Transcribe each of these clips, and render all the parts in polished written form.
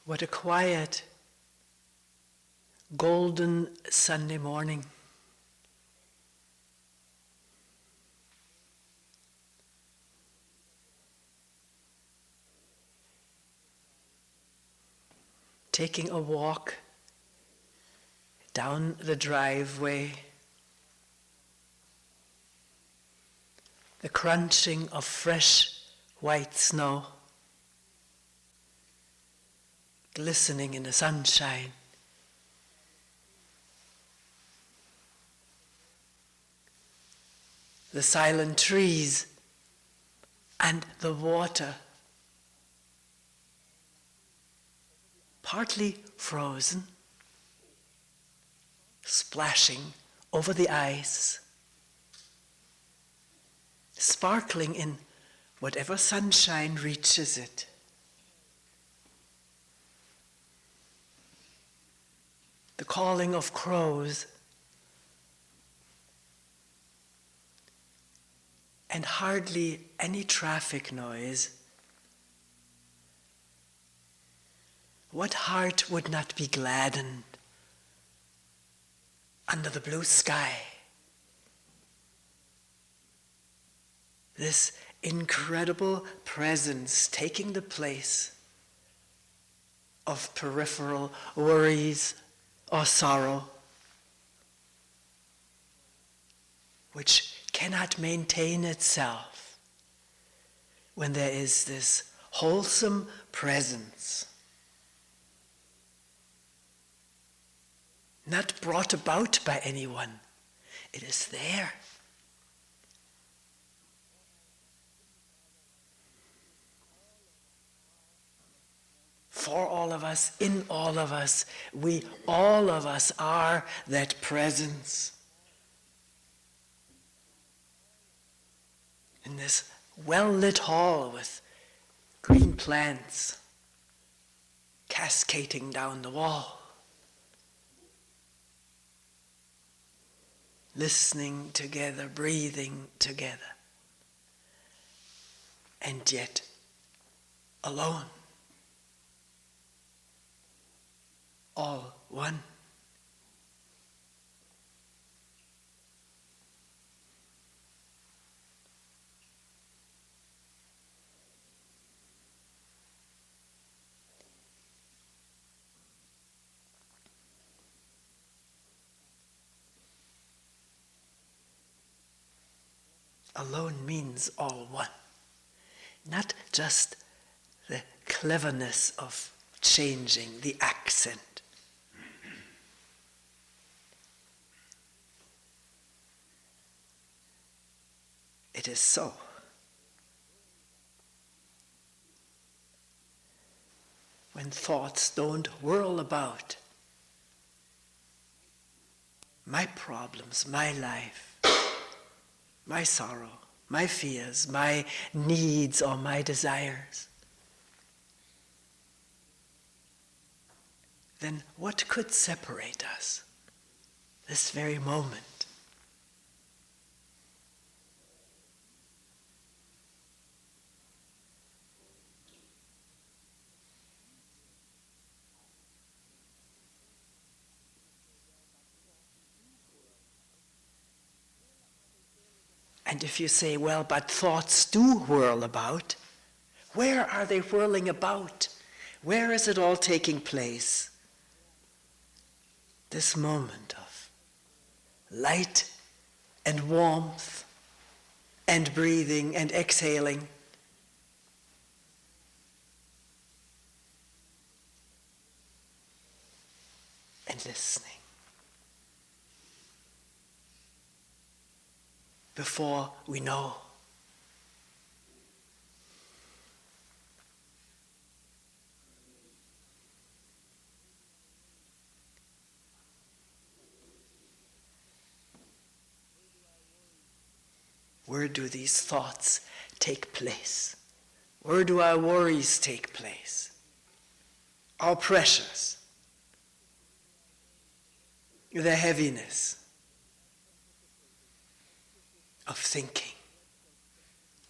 What a quiet, golden Sunday morning. Taking a walk down the driveway, the crunching of fresh white snow, glistening in the sunshine. The silent trees and the water, partly frozen, splashing over the ice, sparkling in whatever sunshine reaches it. The calling of crows, and hardly any traffic noise. What heart would not be gladdened under the blue sky? This incredible presence taking the place of peripheral worries or sorrow, which cannot maintain itself when there is this wholesome presence, not brought about by anyone. It is there. For all of us, in all of us, we, all of us, are that presence. In this well-lit hall with green plants cascading down the wall. Listening together, breathing together. And yet, alone. All one. Alone means all one. Not just the cleverness of changing the accent. It is so. When thoughts don't whirl about my problems, my life, my sorrow, my fears, my needs or my desires, then what could separate us this very moment? And if you say, well, but thoughts do whirl about, where are they whirling about? Where is it all taking place? This moment of light and warmth and breathing and exhaling. And listening. Before we know. Where do these thoughts take place? Where do our worries take place? Our pressures, the heaviness of thinking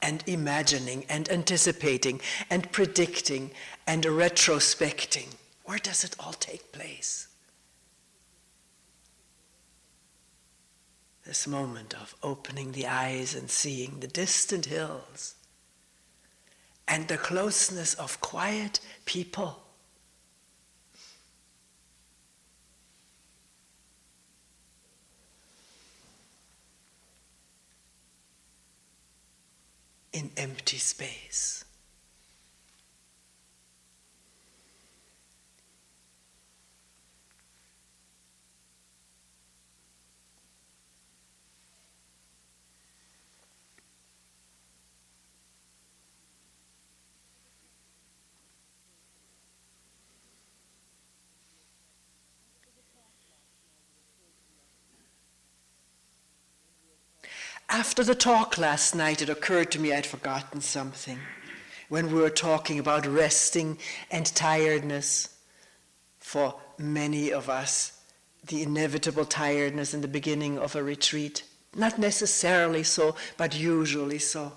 and imagining and anticipating and predicting and retrospecting Where does it all take place? This moment of opening the eyes and seeing the distant hills and the closeness of quiet people. In empty space. After the talk last night, it occurred to me I'd forgotten something. When we were talking about resting and tiredness, for many of us, the inevitable tiredness in the beginning of a retreat, not necessarily so, but usually so.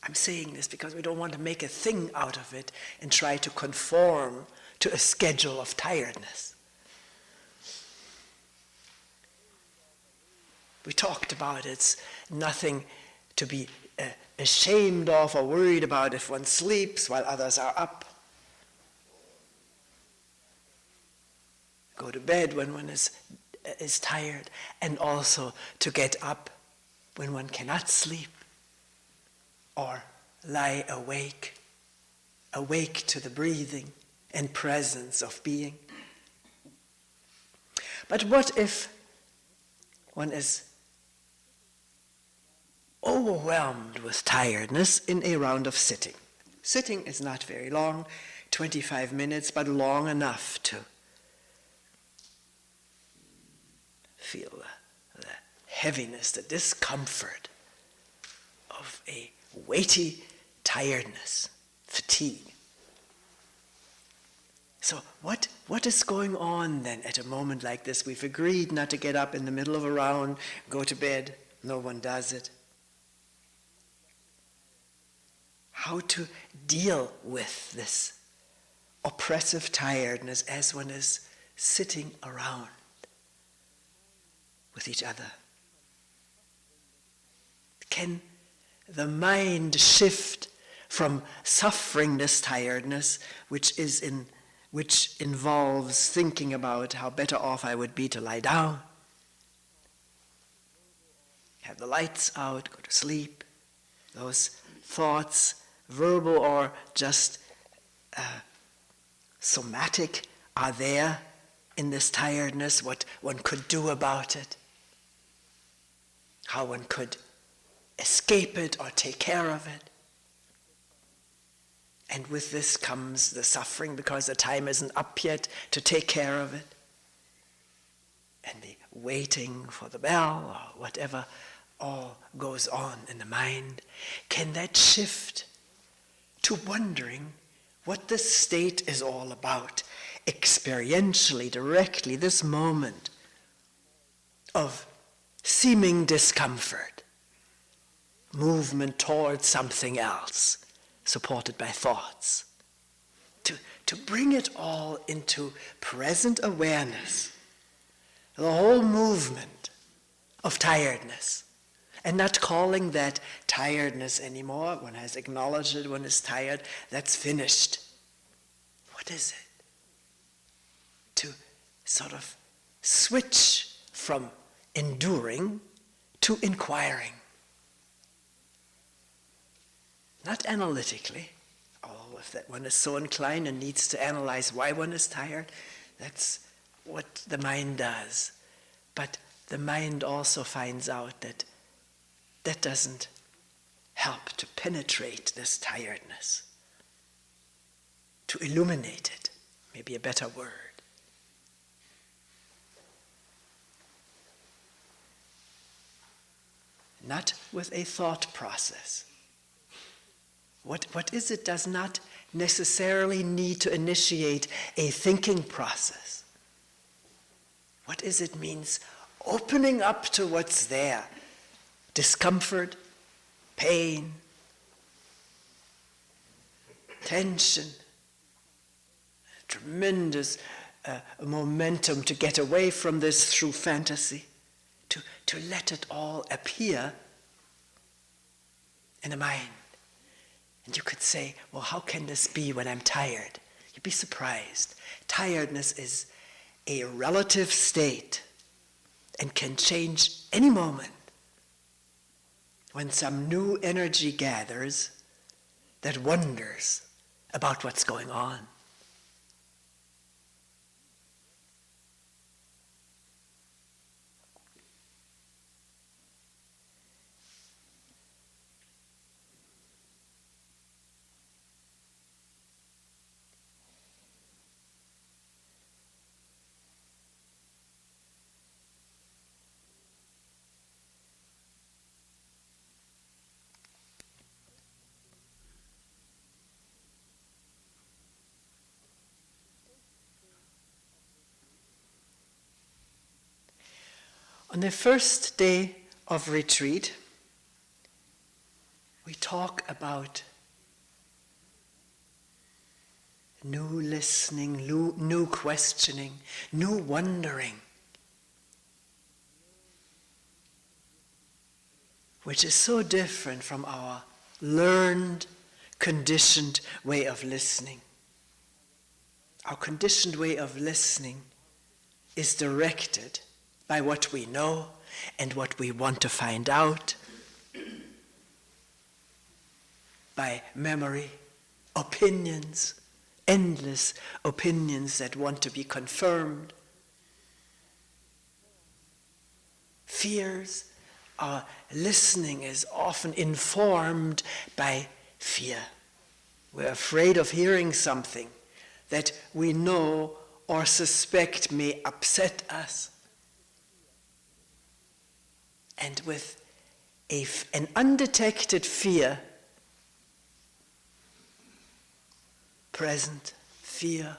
I'm saying this because we don't want to make a thing out of it and try to conform to a schedule of tiredness. We talked about it's nothing to be ashamed of or worried about if one sleeps while others are up. Go to bed when one is tired, and also to get up when one cannot sleep or lie awake to the breathing and presence of being. But what if one is overwhelmed with tiredness in a round of sitting? Sitting is not very long, 25 minutes, but long enough to feel the heaviness, the discomfort of a weighty tiredness, fatigue. So what is going on then at a moment like this? We've agreed not to get up in the middle of a round, go to bed. No one does it. How to deal with this oppressive tiredness as one is sitting around with each other. Can the mind shift from suffering this tiredness, which involves thinking about how better off I would be to lie down, have the lights out, go to sleep, those thoughts, verbal or just somatic, are there in this tiredness, what one could do about it, how one could escape it or take care of it. And with this comes the suffering because the time isn't up yet to take care of it. And the waiting for the bell or whatever all goes on in the mind. Can that shift to wondering what this state is all about, experientially, directly, this moment of seeming discomfort, movement towards something else, supported by thoughts, to bring it all into present awareness, the whole movement of tiredness, and not calling that tiredness anymore. One has acknowledged it, one is tired, that's finished. What is it? To sort of switch from enduring to inquiring. Not analytically, although if that one is so inclined and needs to analyze why one is tired, that's what the mind does. But the mind also finds out that that doesn't help to penetrate this tiredness, to illuminate it, maybe a better word. Not with a thought process. What is it does not necessarily need to initiate a thinking process. What is it means opening up to what's there. Discomfort, pain, tension, tremendous momentum to get away from this through fantasy, to let it all appear in the mind. And you could say, well, how can this be when I'm tired? You'd be surprised. Tiredness is a relative state and can change any moment when some new energy gathers that wonders about what's going on. On the first day of retreat, we talk about new listening, new questioning, new wondering, which is so different from our learned, conditioned way of listening. Our conditioned way of listening is directed by what we know and what we want to find out, by memory, opinions, endless opinions that want to be confirmed, fears. Our listening is often informed by fear. We're afraid of hearing something that we know or suspect may upset us. And with an undetected fear present, fear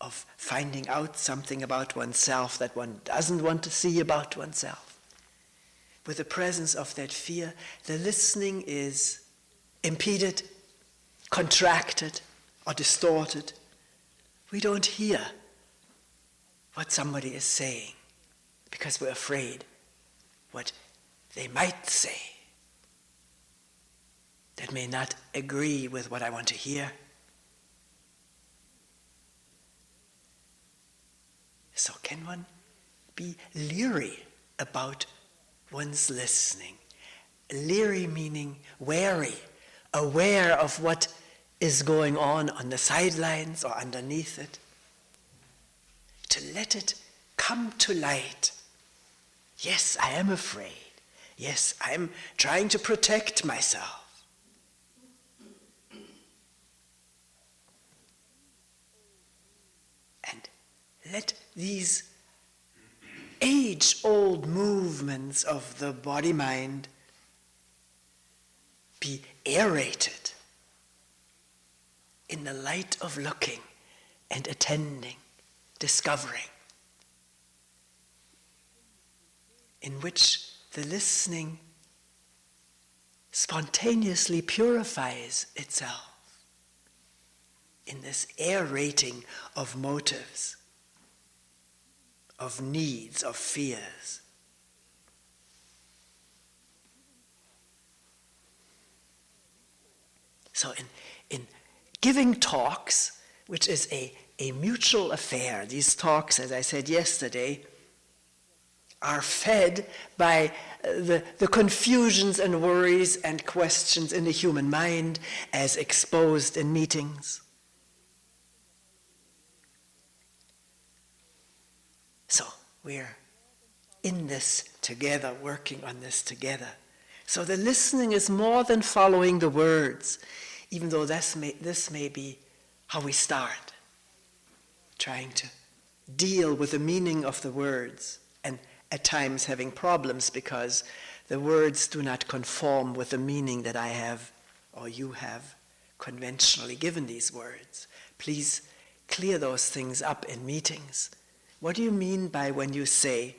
of finding out something about oneself that one doesn't want to see about oneself. With the presence of that fear, the listening is impeded, contracted, or distorted. We don't hear what somebody is saying because we're afraid what they might say that may not agree with what I want to hear. So can one be leery about one's listening? Leery meaning wary, aware of what is going on the sidelines or underneath it. To let it come to light. Yes, I am afraid. Yes, I am trying to protect myself. And let these age-old movements of the body-mind be aerated in the light of looking and attending, discovering, in which the listening spontaneously purifies itself in this aerating of motives, of needs, of fears. So in giving talks, which is a mutual affair, these talks, as I said yesterday, are fed by the confusions and worries and questions in the human mind as exposed in meetings. So we're in this together, working on this together. So the listening is more than following the words, even though this may be how we start, trying to deal with the meaning of the words, and at times having problems because the words do not conform with the meaning that I have or you have conventionally given these words. Please clear those things up in meetings. What do you mean by when you say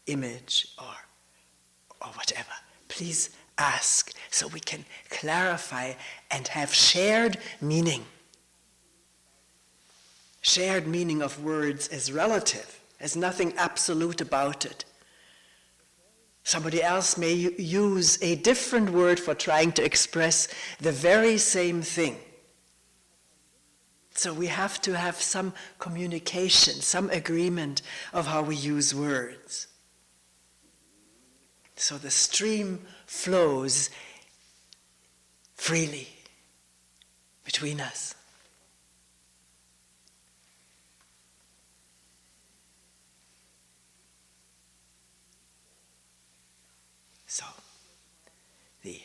image or whatever? Please ask so we can clarify and have shared meaning shared meaning of words is relative. There's nothing absolute about it. Somebody else may use a different word for trying to express the very same thing. So we have to have some communication, some agreement of how we use words. So the stream flows freely between us. So, the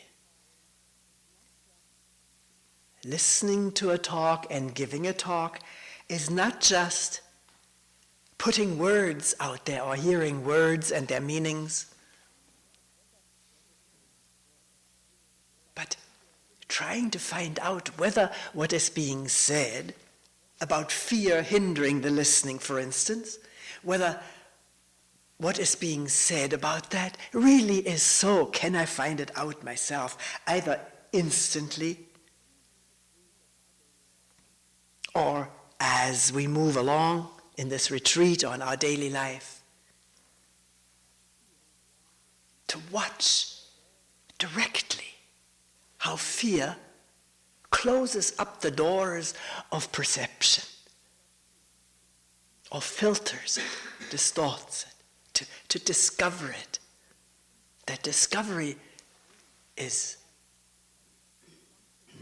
listening to a talk and giving a talk is not just putting words out there or hearing words and their meanings, but trying to find out whether what is being said about fear hindering the listening, for instance, whether what is being said about that really is so. Can I find it out myself, either instantly or as we move along in this retreat or in our daily life? To watch directly how fear closes up the doors of perception, or filters it, distorts it. To discover it. That discovery is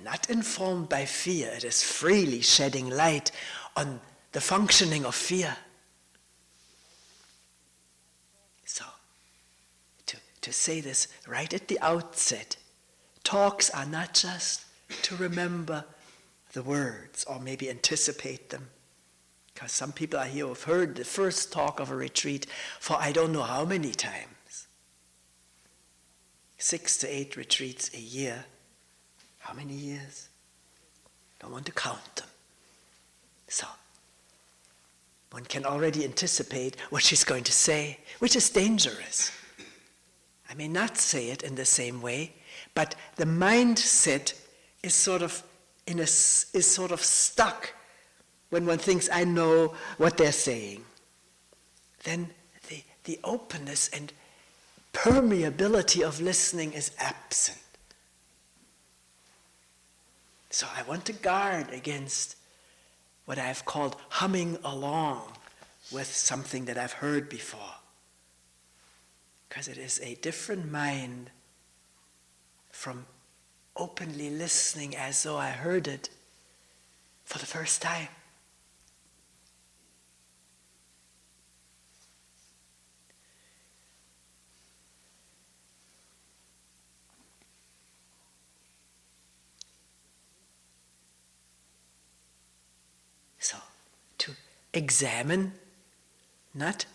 not informed by fear. It is freely shedding light on the functioning of fear. So, to say this right at the outset, talks are not just to remember the words or maybe anticipate them. Because some people are here who have heard the first talk of a retreat for I don't know how many times. 6 to 8 retreats a year. How many years? Don't want to count them. So, one can already anticipate what she's going to say, which is dangerous. I may not say it in the same way, but the mindset is sort of stuck. When one thinks, I know what they're saying, then the openness and permeability of listening is absent. So I want to guard against what I've called humming along with something that I've heard before. Because it is a different mind from openly listening as though I heard it for the first time. So, to examine, not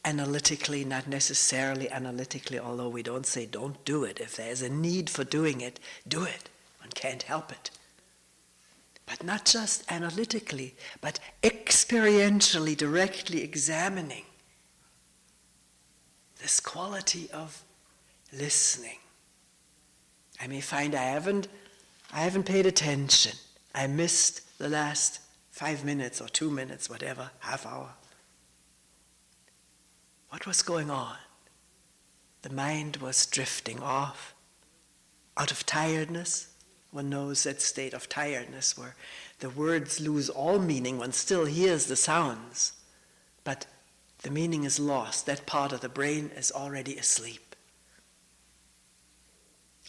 analytically, not necessarily analytically, although we don't say don't do it. If there's a need for doing it, do it. One can't help it. But not just analytically, but experientially, directly examining this quality of listening. I may find I haven't paid attention. I missed the last 5 minutes or 2 minutes, whatever, half hour. What was going on? The mind was drifting off out of tiredness. One knows that state of tiredness where the words lose all meaning. One still hears the sounds, but the meaning is lost. That part of the brain is already asleep.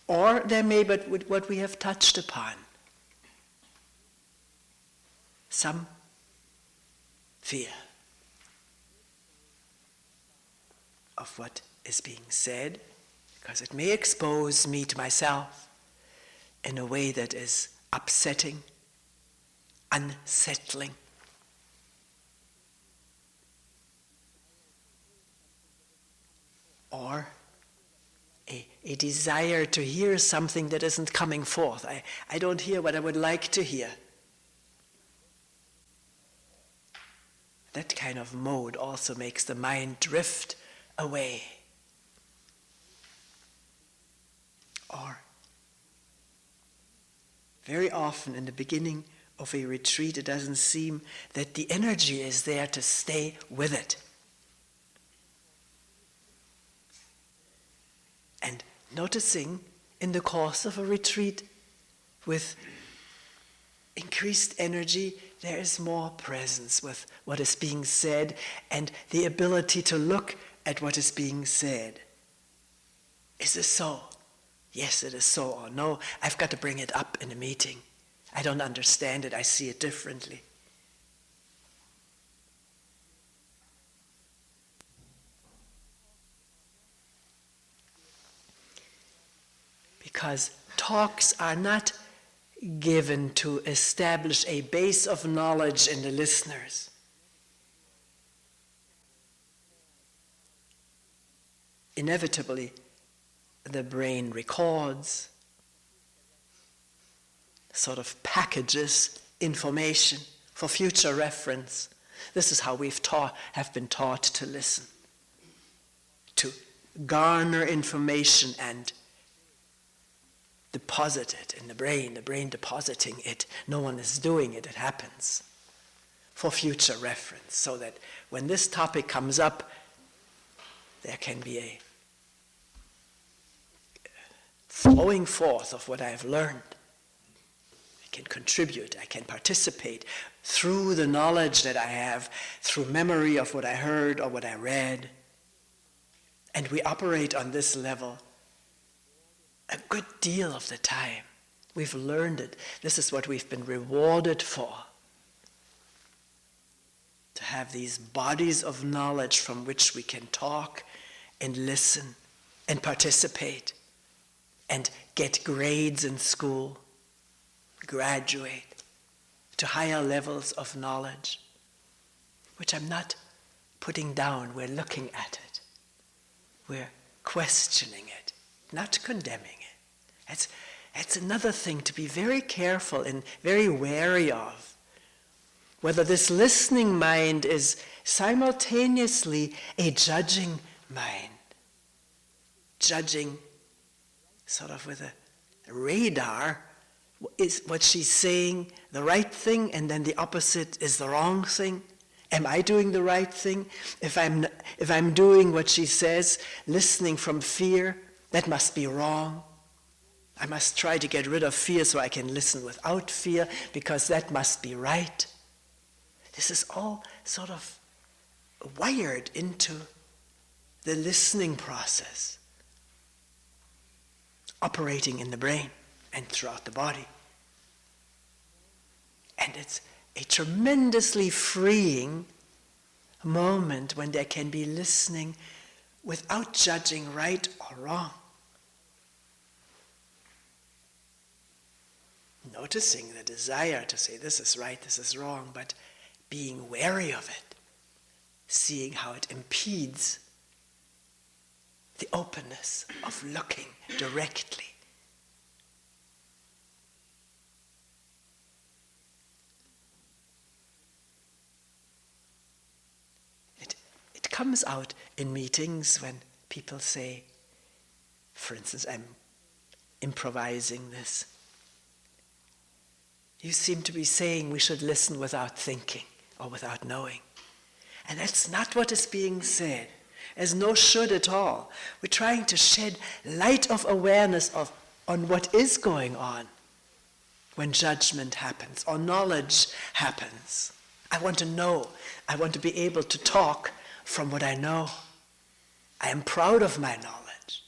Or there may be what we have touched upon. Some fear of what is being said, because it may expose me to myself in a way that is upsetting, unsettling. Or a desire to hear something that isn't coming forth. I don't hear what I would like to hear. That kind of mode also makes the mind drift away. Or very often in the beginning of a retreat, it doesn't seem that the energy is there to stay with it. And noticing in the course of a retreat with increased energy, there is more presence with what is being said and the ability to look at what is being said. Is this so? Yes, it is so. Or no, I've got to bring it up in a meeting. I don't understand it. I see it differently. Because talks are not given to establish a base of knowledge in the listeners. Inevitably, the brain records, sort of packages information for future reference. This is how have been taught to listen, to garner information and deposit it in the brain depositing it. No one is doing it, it happens for future reference, so that when this topic comes up, there can be a flowing forth of what I have learned. I can contribute, I can participate through the knowledge that I have, through memory of what I heard or what I read. And we operate on this level a good deal of the time. We've learned it. This is what we've been rewarded for. To have these bodies of knowledge from which we can talk and listen and participate and get grades in school, graduate to higher levels of knowledge, which I'm not putting down. We're looking at it. We're questioning it, not condemning it. That's another thing to be very careful and very wary of. Whether this listening mind is simultaneously a judging mind, judging sort of with a radar, is what she's saying the right thing and then the opposite is the wrong thing? Am I doing the right thing? If I'm doing what she says, listening from fear, that must be wrong. I must try to get rid of fear so I can listen without fear, because that must be right. This is all sort of wired into the listening process, operating in the brain and throughout the body. And it's a tremendously freeing moment when there can be listening without judging right or wrong. Noticing the desire to say this is right, this is wrong, but being wary of it, seeing how it impedes the openness of looking directly. It comes out in meetings when people say, for instance, I'm improvising this. You seem to be saying we should listen without thinking or without knowing. And that's not what is being said. There's no should at all. We're trying to shed light of awareness on what is going on when judgment happens or knowledge happens. I want to know. I want to be able to talk from what I know. I am proud of my knowledge.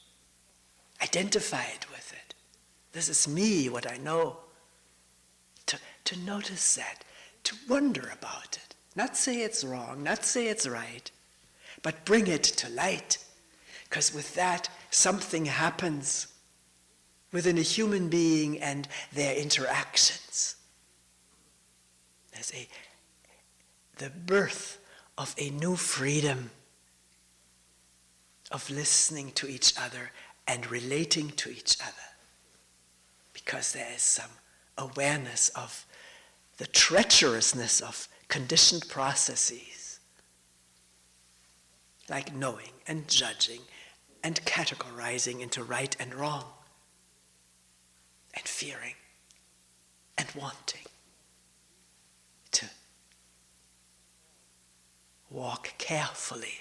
Identified with it. This is me, what I know. To notice that, to wonder about it. Not say it's wrong, not say it's right, but bring it to light. Because with that, something happens within a human being and their interactions. There's the birth of a new freedom of listening to each other and relating to each other. Because there is some awareness of the treacherousness of conditioned processes, like knowing and judging and categorizing into right and wrong, and fearing and wanting. walk carefully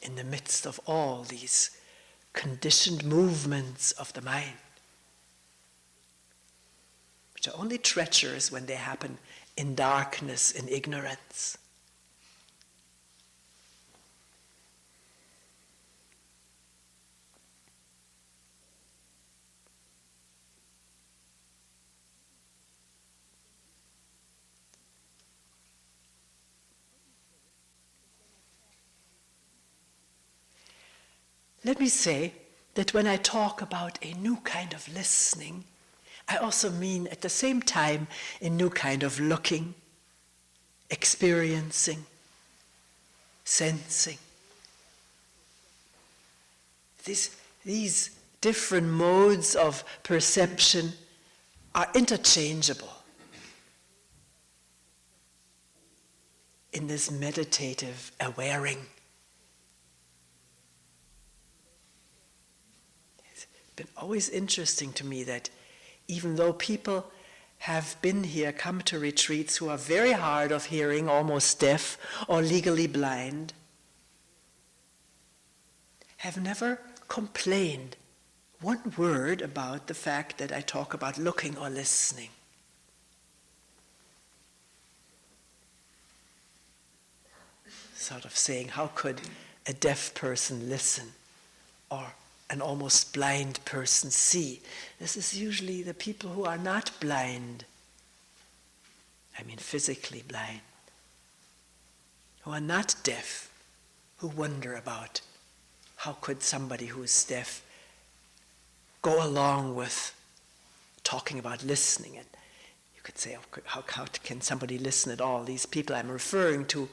in the midst of all these conditioned movements of the mind, which are only treacherous when they happen in darkness, in ignorance. Let me say that when I talk about a new kind of listening, I also mean at the same time a new kind of looking, experiencing, sensing. These different modes of perception are interchangeable in this meditative awareing. Been always interesting to me that even though people have been here, come to retreats who are very hard of hearing, almost deaf or legally blind, have never complained one word about the fact that I talk about looking or listening. Sort of saying, how could a deaf person listen or an almost blind person see? This is usually the people who are not blind. I mean physically blind. Who are not deaf, who wonder about how could somebody who is deaf go along with talking about listening. And you could say, how can somebody listen at all? These people I'm referring to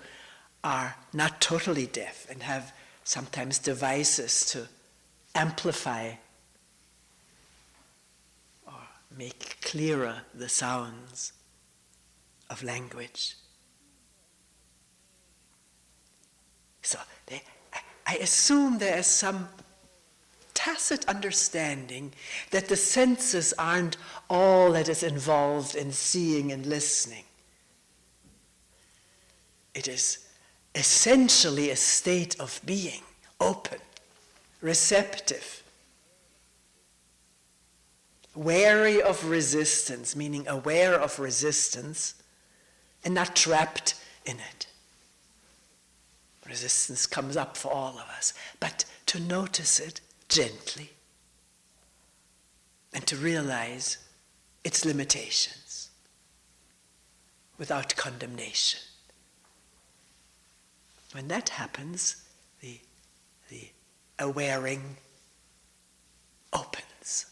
are not totally deaf and have sometimes devices to amplify or make clearer the sounds of language. So I assume there is some tacit understanding that the senses aren't all that is involved in seeing and listening. It is essentially a state of being, open, receptive, wary of resistance, meaning aware of resistance, and not trapped in it. Resistance comes up for all of us, but to notice it gently and to realize its limitations without condemnation. When that happens, the awaring opens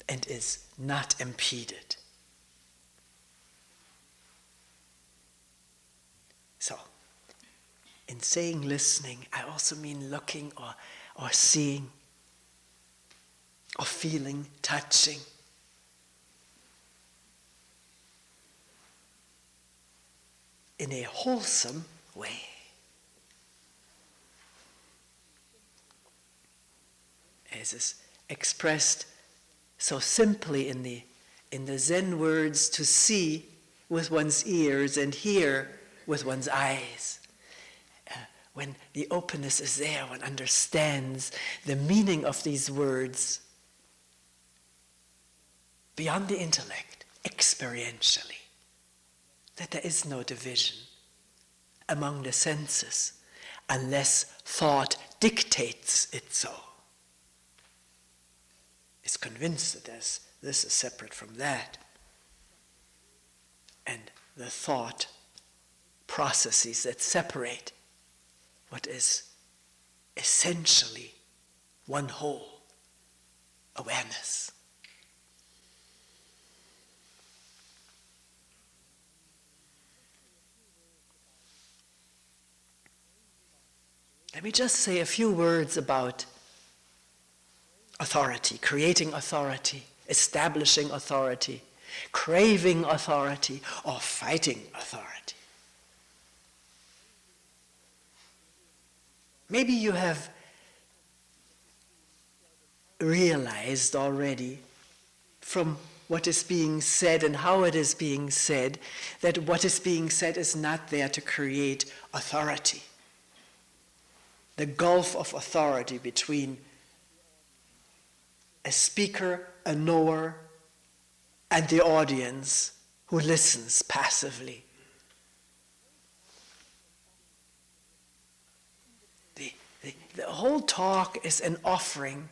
and is not impeded. So, in saying listening, I also mean looking or seeing or feeling, touching. In a wholesome way. As is expressed so simply in the Zen words, to see with one's ears and hear with one's eyes. When the openness is there, one understands the meaning of these words beyond the intellect, experientially. That there is no division among the senses unless thought dictates it so. Is convinced that this is separate from that. And the thought processes that separate what is essentially one whole, awareness. Let me just say a few words about authority, creating authority, establishing authority, craving authority, or fighting authority. Maybe you have realized already from what is being said and how it is being said, that what is being said is not there to create authority. The gulf of authority between a speaker, a knower, and the audience who listens passively. The whole talk is an offering,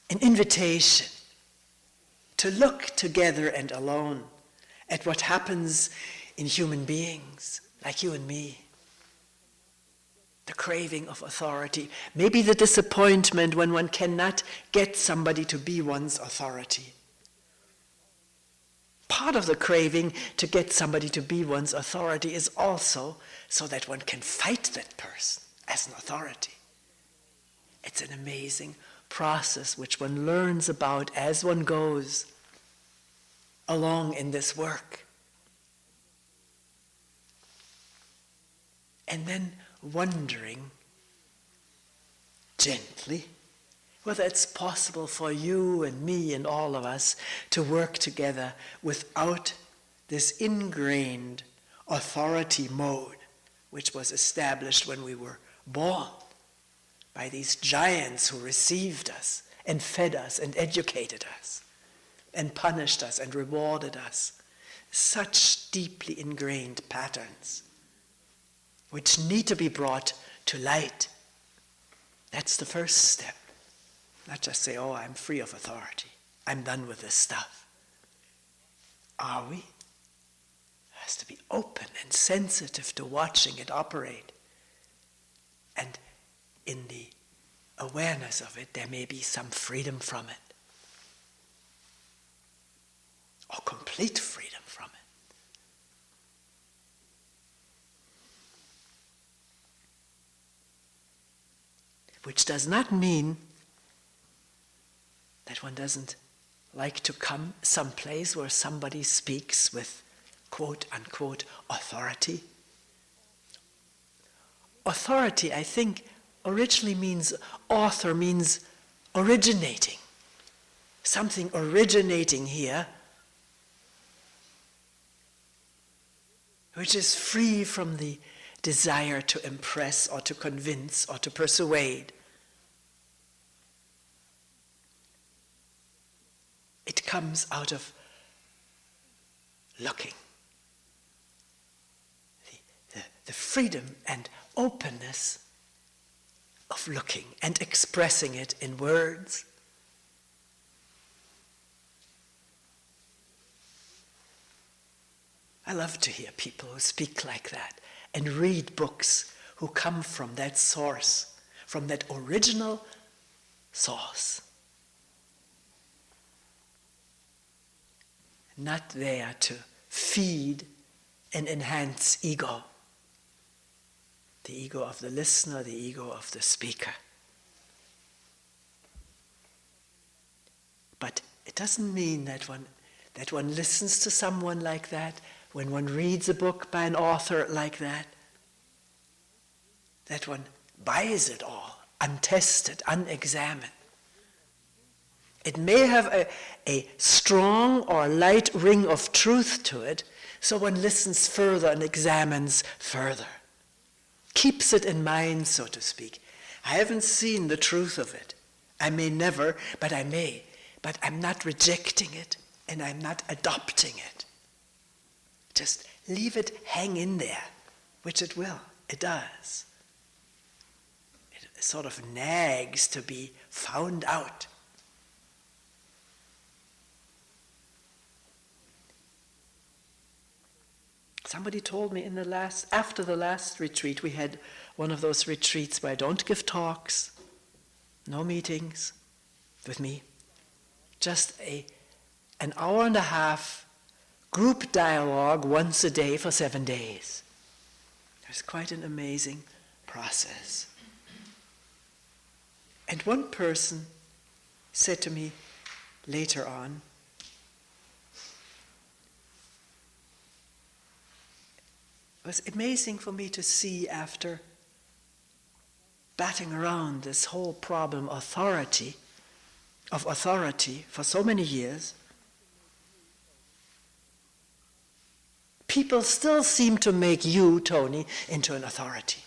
an invitation to look together and alone at what happens in human beings like you and me. The craving of authority, maybe the disappointment when one cannot get somebody to be one's authority. Part of the craving to get somebody to be one's authority is also so that one can fight that person as an authority. It's an amazing process which one learns about as one goes along in this work. And then wondering gently whether it's possible for you and me and all of us to work together without this ingrained authority mode which was established when we were born by these giants who received us and fed us and educated us and punished us and rewarded us. Such deeply ingrained patterns which need to be brought to light. That's the first step. Not just say, oh, I'm free of authority. I'm done with this stuff. Are we? It has to be open and sensitive to watching it operate. And in the awareness of it, there may be some freedom from it. Or complete freedom from it. Which does not mean that one doesn't like to come someplace where somebody speaks with quote unquote authority. Authority, I think, originally means originating. Something originating here which is free from the desire to impress or to convince or to persuade. It comes out of looking. The freedom and openness of looking and expressing it in words. I love to hear people who speak like that and read books who come from that source, from that original source. Not there to feed and enhance ego. The ego of the listener, the ego of the speaker. But it doesn't mean that one listens to someone like that, when one reads a book by an author like that one buys it all, untested, unexamined. It may have a strong or light ring of truth to it, so one listens further and examines further. Keeps it in mind, so to speak. I haven't seen the truth of it. I may never, but I may. But I'm not rejecting it, and I'm not adopting it. Just leave it hang in there, which it will. It does. It sort of nags to be found out. Somebody told me after the last retreat, we had one of those retreats where I don't give talks, no meetings with me, just an hour and a half group dialogue once a day for 7 days. It was quite an amazing process. And one person said to me later on, it was amazing for me to see, after batting around this whole problem of authority for so many years, people still seem to make you, Toni, into an authority.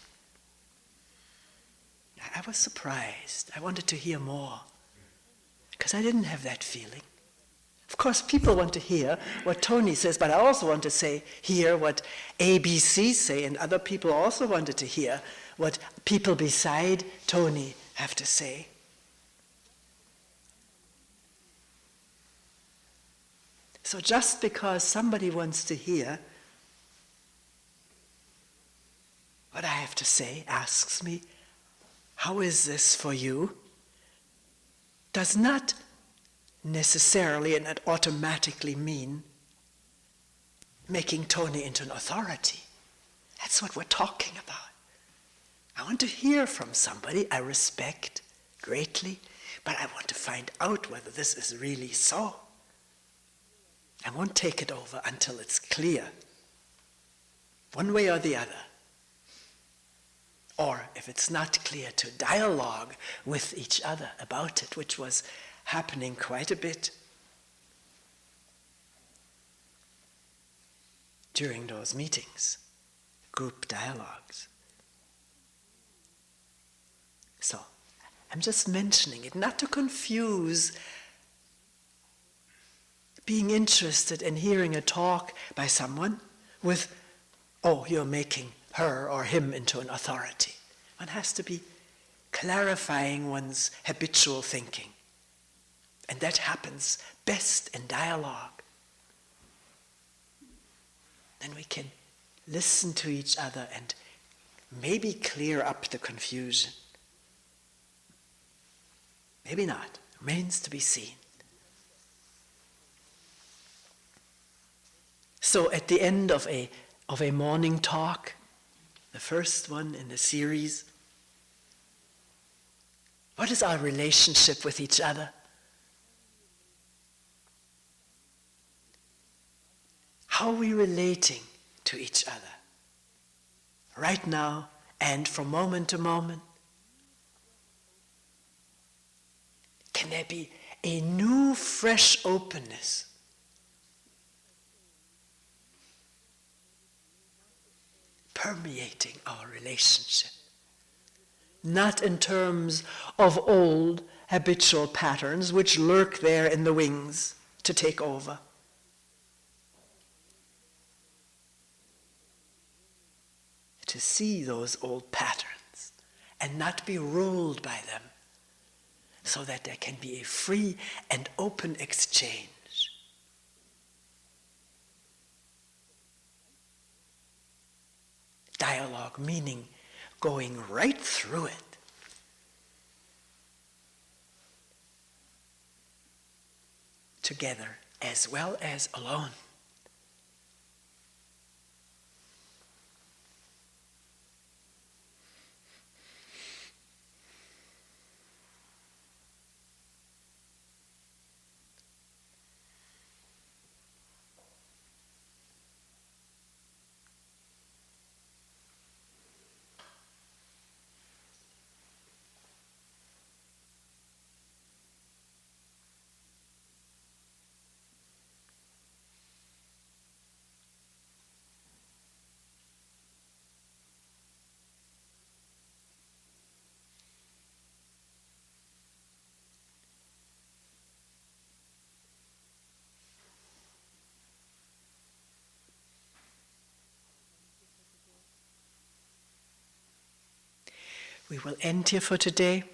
I was surprised. I wanted to hear more, because I didn't have that feeling. Of course, people want to hear what Toni says, but I also want to hear what ABC say, and other people also wanted to hear what people beside Toni have to say. So just because somebody wants to hear what I have to say, asks me, how is this for you? Does not necessarily and not automatically mean making Toni into an authority. That's what we're talking about. I want to hear from somebody I respect greatly, but I want to find out whether this is really so. I won't take it over until it's clear, one way or the other. Or if it's not clear, to dialogue with each other about it, which was happening quite a bit during those meetings, group dialogues. So, I'm just mentioning it, not to confuse being interested in hearing a talk by someone with, oh, you're making her or him into an authority. One has to be clarifying one's habitual thinking. And that happens best in dialogue. Then we can listen to each other and maybe clear up the confusion. Maybe not. Remains to be seen. So at the end of a morning talk, the first one in the series, what is our relationship with each other? How are we relating to each other? Right now and from moment to moment? Can there be a new, fresh openness? Permeating our relationship. Not in terms of old habitual patterns which lurk there in the wings to take over. To see those old patterns and not be ruled by them, so that there can be a free and open exchange. Dialogue meaning going right through it. Together as well as alone. We will end here for today.